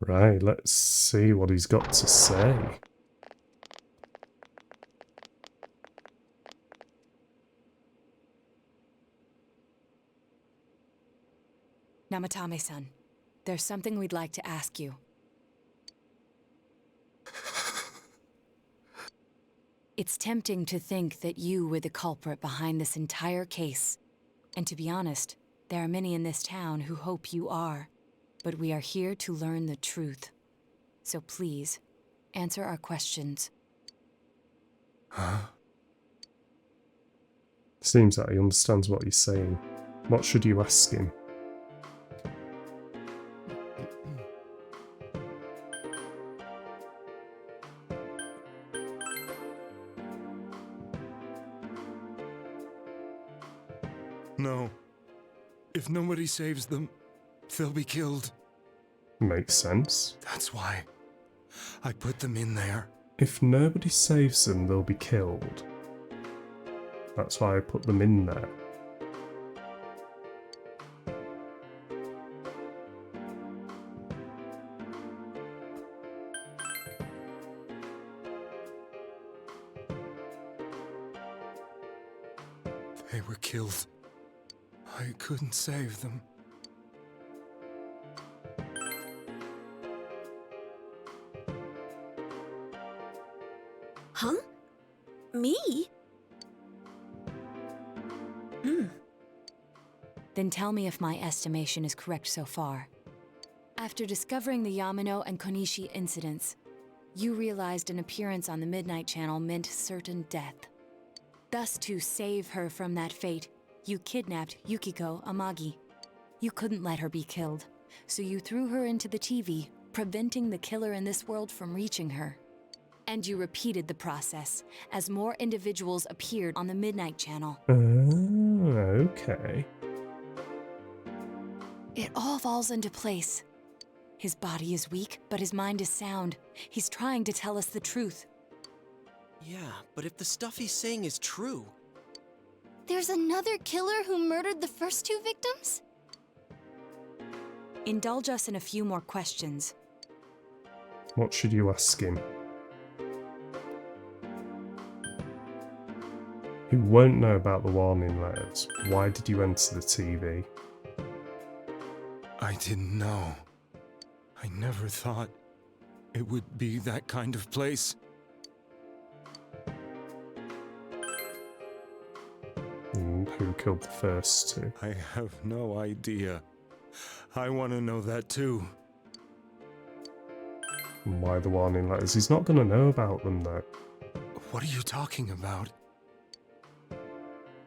Right, let's see what he's got to say. Namatame-san, there's something we'd like to ask you. It's tempting to think that you were the culprit behind this entire case. And to be honest, there are many in this town who hope you are. But we are here to learn the truth. So please, answer our questions. Huh? Seems that he understands what he's saying. What should you ask him? No. If nobody saves them, they'll be killed. Makes sense. That's why I put them in there. If nobody saves them, they'll be killed. That's why I put them in there. They were killed. I couldn't save them. Huh? Me? Then tell me if my estimation is correct so far. After discovering the Yamano and Konishi incidents, you realized an appearance on the Midnight Channel meant certain death. Thus, to save her from that fate, you kidnapped Yukiko Amagi. You couldn't let her be killed, so you threw her into the TV, preventing the killer in this world from reaching her. And you repeated the process, as more individuals appeared on the Midnight Channel. Okay. It all falls into place. His body is weak, but his mind is sound. He's trying to tell us the truth. Yeah, but if the stuff he's saying is true... There's another killer who murdered the first two victims? Indulge us in a few more questions. What should you ask him? He won't know about the warning letters. Why did you enter the TV? I didn't know. I never thought it would be that kind of place. Who killed the first two? I have no idea. I want to know that too. And why the warning letters? He's not going to know about them though. What are you talking about?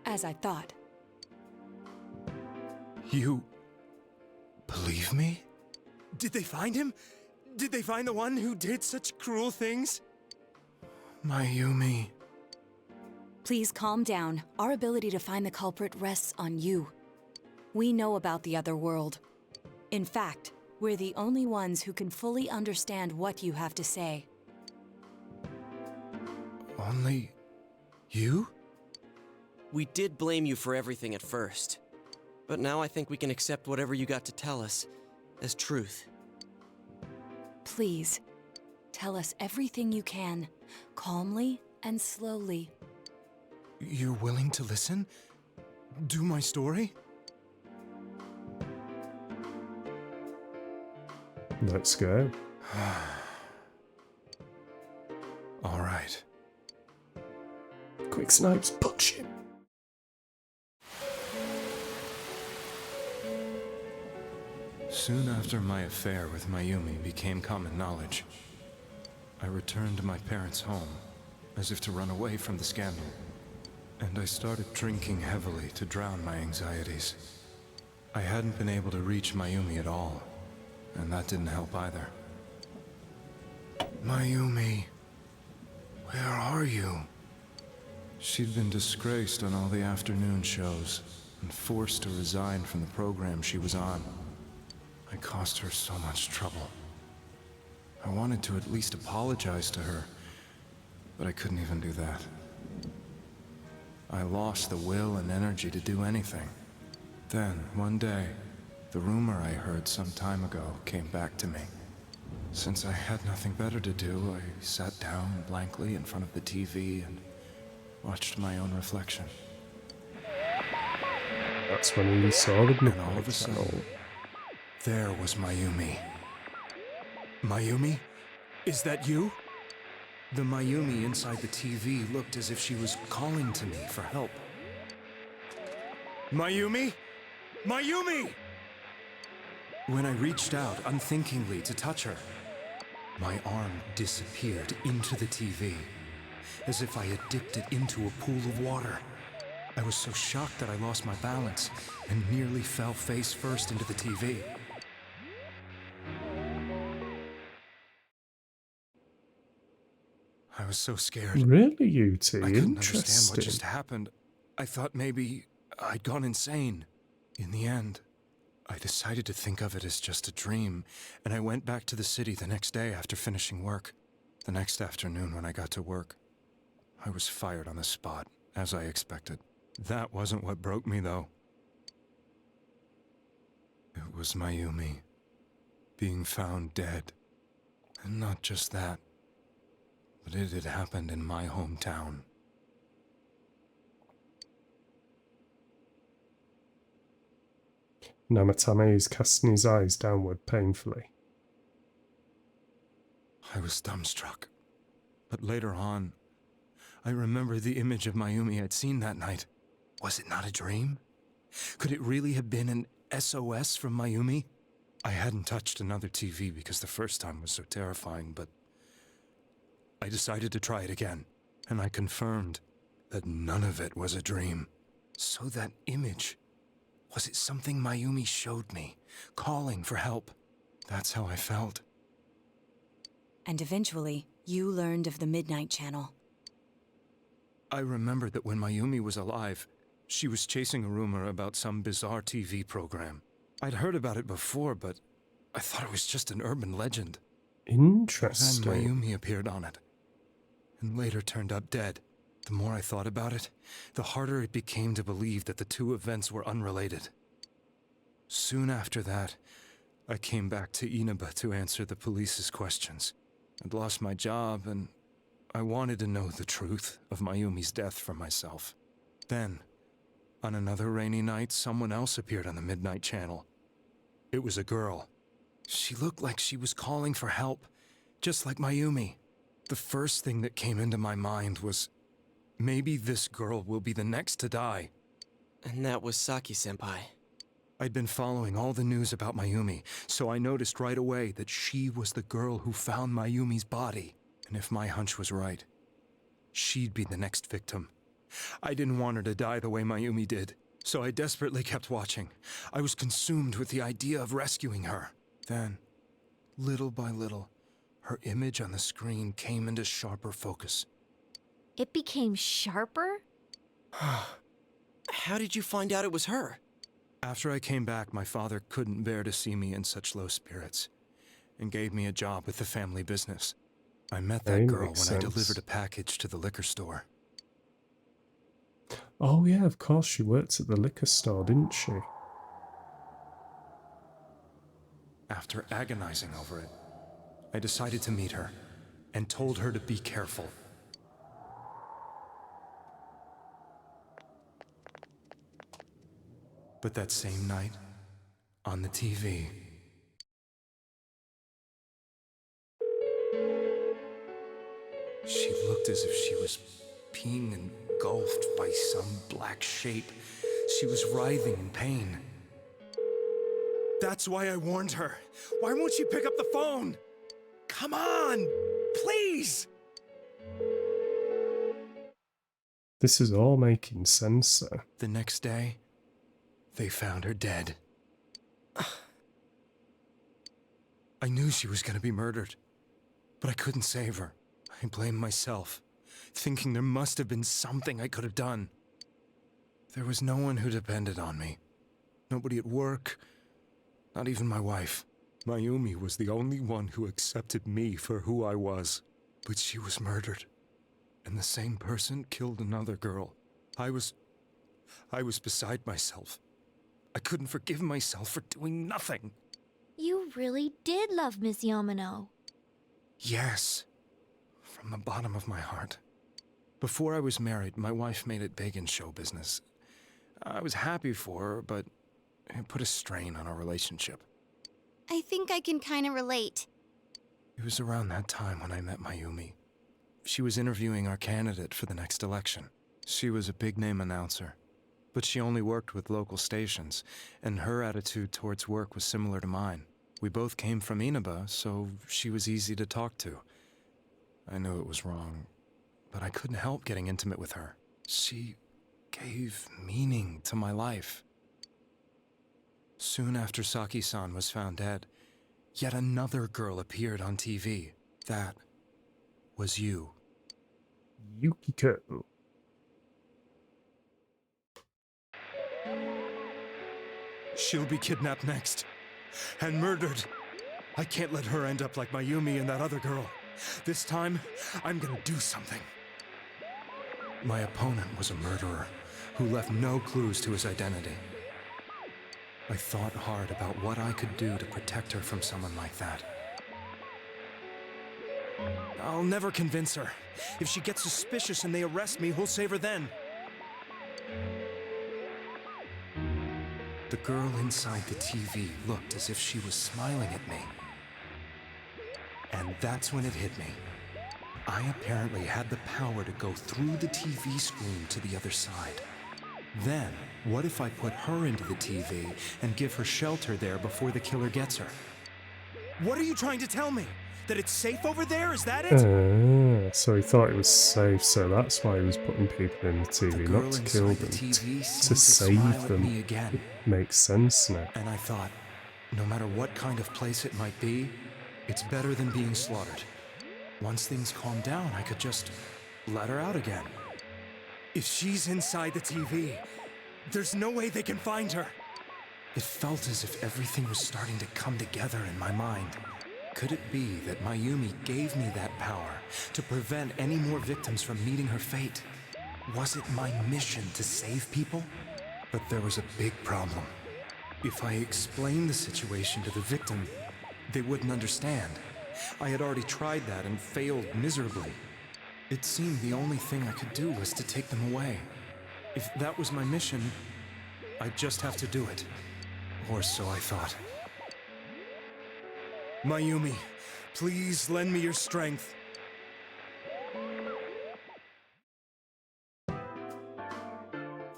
As I thought. You... believe me? Did they find him? Did they find the one who did such cruel things? Mayumi... Please calm down. Our ability to find the culprit rests on you. We know about the other world. In fact, we're the only ones who can fully understand what you have to say. Only... you? We did blame you for everything at first. But now I think we can accept whatever you got to tell us as truth. Please, tell us everything you can, calmly and slowly. You're willing to listen? Do my story? Let's go. All right. Quick, Snipes, punch him. Soon after my affair with Mayumi became common knowledge, I returned to my parents' home, as if to run away from the scandal. And I started drinking heavily to drown my anxieties. I hadn't been able to reach Mayumi at all, and that didn't help either. Mayumi, where are you? She'd been disgraced on all the afternoon shows, and forced to resign from the program she was on. I caused her so much trouble. I wanted to at least apologize to her, but I couldn't even do that. I lost the will and energy to do anything. Then, one day, the rumor I heard some time ago came back to me. Since I had nothing better to do, I sat down blankly in front of the TV and watched my own reflection. That's when he saw the And all midnight of a channel. sudden, there was Mayumi. Mayumi? Is that you? The Mayumi inside the TV looked as if she was calling to me for help. Mayumi? Mayumi! When I reached out unthinkingly to touch her, my arm disappeared into the TV, as if I had dipped it into a pool of water. I was so shocked that I lost my balance and nearly fell face first into the TV. I was so scared. Really, UT? I couldn't understand what Interesting. just happened. I thought maybe I'd gone insane. In the end, I decided to think of it as just a dream, and I went back to the city the next day after finishing work. The next afternoon when I got to work, I was fired on the spot, as I expected. That wasn't what broke me, though. It was Mayumi being found dead. And not just that, but it had happened in my hometown. Namatame is casting his eyes downward painfully. I was dumbstruck. But later on, I remembered the image of Mayumi I'd seen that night. Was it not a dream? Could it really have been an SOS from Mayumi? I hadn't touched another TV because the first time was so terrifying, but I decided to try it again, and I confirmed that none of it was a dream. So that image, was it something Mayumi showed me, calling for help? That's how I felt. And eventually, you learned of the Midnight Channel. I remembered that when Mayumi was alive, she was chasing a rumor about some bizarre TV program. I'd heard about it before, but I thought it was just an urban legend. Interesting. Then Mayumi appeared on it, and later turned up dead. The more I thought about it, the harder it became to believe that the two events were unrelated. Soon after that, I came back to Inaba to answer the police's questions. I'd lost my job, and I wanted to know the truth of Mayumi's death for myself. Then, on another rainy night, someone else appeared on the Midnight Channel. It was a girl. She looked like she was calling for help, just like Mayumi. The first thing that came into my mind was, maybe this girl will be the next to die. And that was Saki-senpai. I'd been following all the news about Mayumi, so I noticed right away that she was the girl who found Mayumi's body. And if my hunch was right, she'd be the next victim. I didn't want her to die the way Mayumi did, so I desperately kept watching. I was consumed with the idea of rescuing her. Then, little by little, her image on the screen came into sharper focus. It became sharper? How did you find out it was her? After I came back, my father couldn't bear to see me in such low spirits, and gave me a job with the family business. I met that girl when I delivered a package to the liquor store. Oh yeah, of course she worked at the liquor store, didn't she? After agonizing over it, I decided to meet her, and told her to be careful. But that same night, on the TV, she looked as if she was being engulfed by some black shape. She was writhing in pain. That's why I warned her. Why won't she pick up the phone? Come on, please! This is all making sense, sir. The next day, they found her dead. I knew she was going to be murdered, but I couldn't save her. I blamed myself, thinking there must have been something I could have done. There was no one who depended on me. Nobody at work, not even my wife. Mayumi was the only one who accepted me for who I was. But she was murdered, and the same person killed another girl. I was beside myself. I couldn't forgive myself for doing nothing. You really did love Miss Yamano. Yes. From the bottom of my heart. Before I was married, my wife made it big in show business. I was happy for her, but it put a strain on our relationship. I think I can kind of relate. It was around that time when I met Mayumi. She was interviewing our candidate for the next election. She was a big-name announcer, but she only worked with local stations, and her attitude towards work was similar to mine. We both came from Inaba, so she was easy to talk to. I knew it was wrong, but I couldn't help getting intimate with her. She gave meaning to my life. Soon after Saki-san was found dead, yet another girl appeared on TV. That was you. Yukiko. She'll be kidnapped next. And murdered. I can't let her end up like Mayumi and that other girl. This time, I'm gonna do something. My opponent was a murderer who left no clues to his identity. I thought hard about what I could do to protect her from someone like that. I'll never convince her. If she gets suspicious and they arrest me, who'll save her then? The girl inside the TV looked as if she was smiling at me. And that's when it hit me. I apparently had the power to go through the TV screen to the other side. Then, what if I put her into the TV and give her shelter there before the killer gets her? What are you trying to tell me? That it's safe over there? Is that it? So he thought it was safe, so that's why he was putting people in the TV, The girl not to kill inside them, the TV seemed to save smile at them. me again. It makes sense now. And I thought, no matter what kind of place it might be, it's better than being slaughtered. Once things calm down, I could just let her out again. If she's inside the TV, there's no way they can find her. It felt as if everything was starting to come together in my mind. Could it be that Mayumi gave me that power to prevent any more victims from meeting her fate? Was it my mission to save people? But there was a big problem. If I explained the situation to the victim, they wouldn't understand. I had already tried that and failed miserably. It seemed the only thing I could do was to take them away. If that was my mission, I'd just have to do it. Or so I thought. Mayumi, please lend me your strength.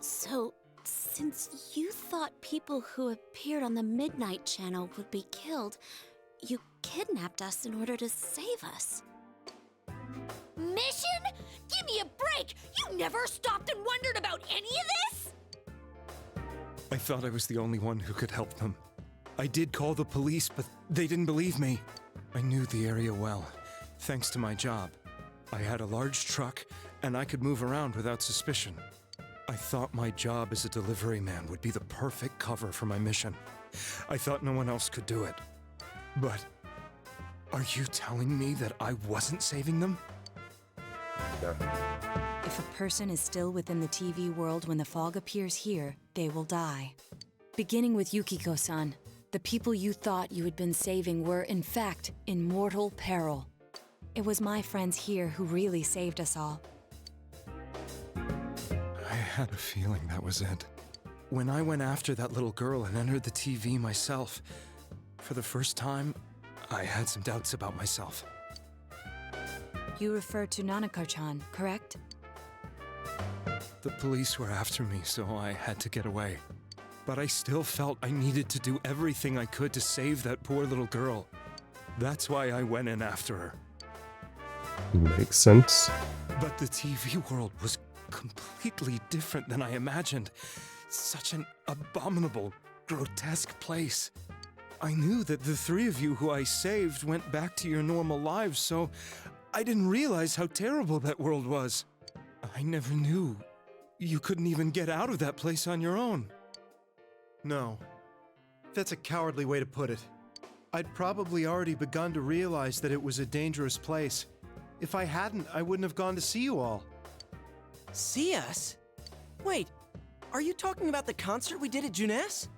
So, since you thought people who appeared on the Midnight Channel would be killed, you kidnapped us in order to save us. Mission? Give me a break! You never stopped and wondered about any of this? I thought I was the only one who could help them. I did call the police, but they didn't believe me. I knew the area well, thanks to my job. I had a large truck, and I could move around without suspicion. I thought my job as a delivery man would be the perfect cover for my mission. I thought no one else could do it. But are you telling me that I wasn't saving them? No. If a person is still within the TV world when the fog appears here, they will die. Beginning with Yukiko-san, the people you thought you had been saving were, in fact, in mortal peril. It was my friends here who really saved us all. I had a feeling that was it. When I went after that little girl and entered the TV myself, for the first time, I had some doubts about myself. You refer to Nanako-chan, correct? The police were after me, so I had to get away. But I still felt I needed to do everything I could to save that poor little girl. That's why I went in after her. Makes sense. But the TV world was completely different than I imagined. Such an abominable, grotesque place. I knew that the three of you who I saved went back to your normal lives, so I didn't realize how terrible that world was. I never knew you couldn't even get out of that place on your own. No. That's a cowardly way to put it. I'd probably already begun to realize that it was a dangerous place. If I hadn't, I wouldn't have gone to see you all. See us? Wait, are you talking about the concert we did at Junes?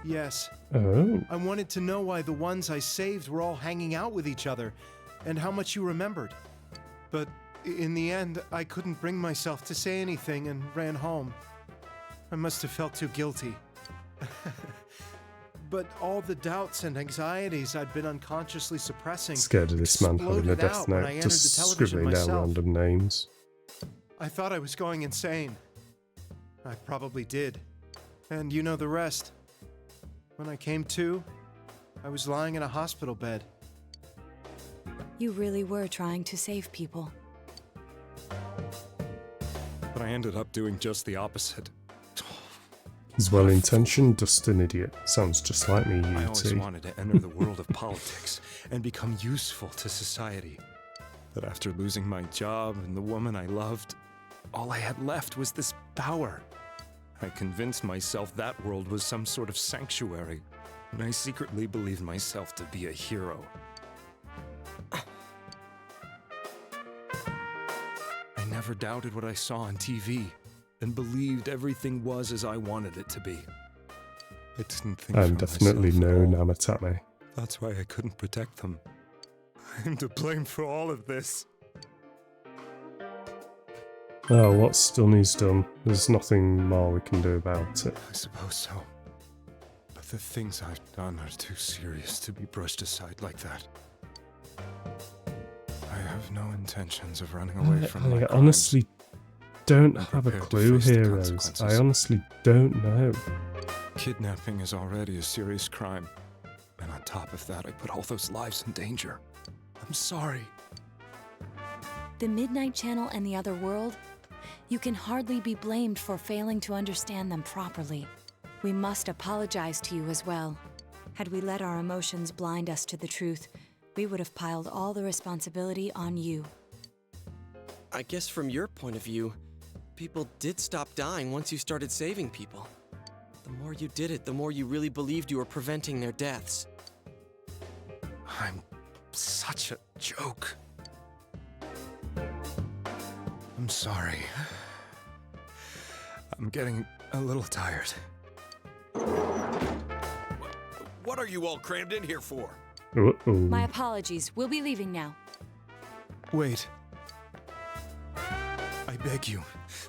Yes. Oh. I wanted to know why the ones I saved were all hanging out with each other, and how much you remembered. But in the end, I couldn't bring myself to say anything and ran home. I must have felt too guilty. But all the doubts and anxieties I'd been unconsciously suppressing Scared of this man having a exploded death out when I note, entered just the television scribbling down myself. random names. I thought I was going insane. I probably did. And you know the rest. When I came to, I was lying in a hospital bed. You really were trying to save people. But I ended up doing just the opposite. He's well-intentioned, just an idiot. Sounds just like me, I you always two. wanted to enter the world of politics and become useful to society. But after losing my job and the woman I loved, all I had left was this power. I convinced myself that world was some sort of sanctuary, and I secretly believed myself to be a hero. I never doubted what I saw on TV, and believed everything was as I wanted it to be. I didn't think I'm for definitely myself no at all. Namatame. That's why I couldn't protect them. I'm to blame for all of this. Oh, what's done is done. There's nothing more we can do about it. I suppose so. But the things I've done are too serious to be brushed aside like that. I have no intentions of running away from my I crimes. honestly don't I'm have a prepared to clue, face the heroes. consequences. I honestly don't know. Kidnapping is already a serious crime. And on top of that, I put all those lives in danger. I'm sorry. The Midnight Channel and the other world? You can hardly be blamed for failing to understand them properly. We must apologize to you as well. Had we let our emotions blind us to the truth, we would have piled all the responsibility on you. I guess from your point of view, people did stop dying once you started saving people. The more you did it, the more you really believed you were preventing their deaths. I'm such a joke. I'm sorry. I'm getting a little tired. What are you all crammed in here for? Uh-oh. My apologies. We'll be leaving now. Wait. I beg you,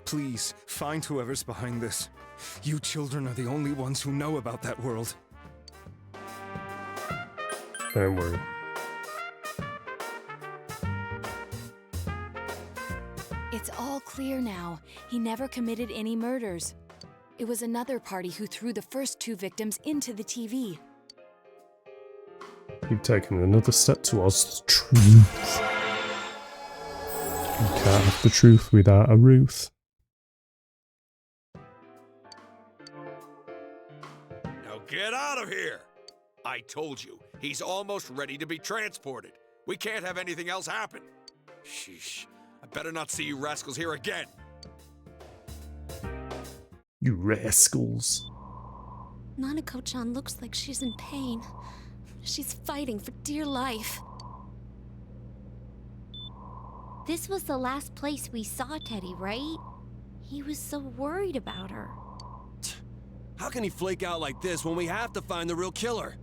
please find whoever's behind this. You children are the only ones who know about that world. Don't worry. It's all clear now. He never committed any murders. It was another party who threw the first 2 victims into the TV. You've taken another step towards the truth. You can't have the truth without a Ruth. Now get out of here! I told you, he's almost ready to be transported. We can't have anything else happen. Sheesh. I better not see you rascals here again. You rascals. Nanako-chan looks like she's in pain. She's fighting for dear life. This was the last place we saw Teddy, right? He was so worried about her. How can he flake out like this when we have to find the real killer?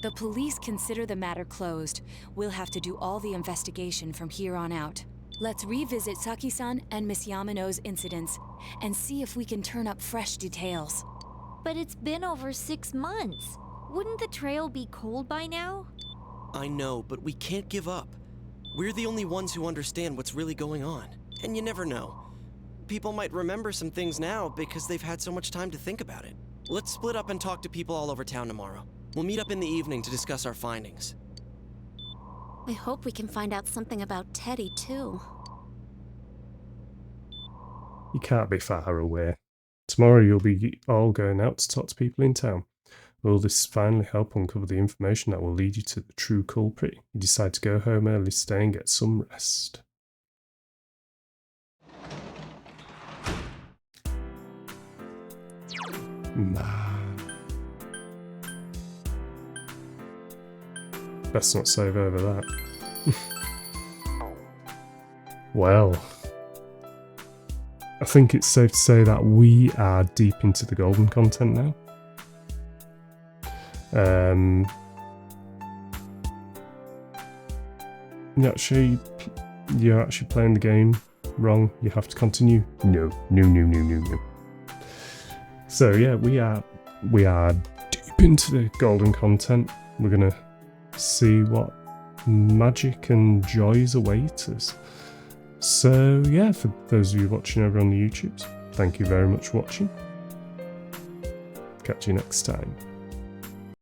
The police consider the matter closed. We'll have to do all the investigation from here on out. Let's revisit Saki-san and Miss Yamano's incidents and see if we can turn up fresh details. But it's been over 6 months. Wouldn't the trail be cold by now? I know, but we can't give up. We're the only ones who understand what's really going on. And you never know. People might remember some things now because they've had so much time to think about it. Let's split up and talk to people all over town tomorrow. We'll meet up in the evening to discuss our findings. I hope we can find out something about Teddy, too. You can't be far away. Tomorrow you'll be all going out to talk to people in town. Will this finally help uncover the information that will lead you to the true culprit? You decide to go home early, stay and get some rest. Man. Best not save over that. Well, I think it's safe to say that we are deep into the golden content now. You're actually playing the game wrong. You have to continue. No. So yeah, we are deep into the golden content. We're gonna see what magic and joys await us. So yeah, for those of you watching over on the YouTubes, thank you very much for watching. Catch you next time.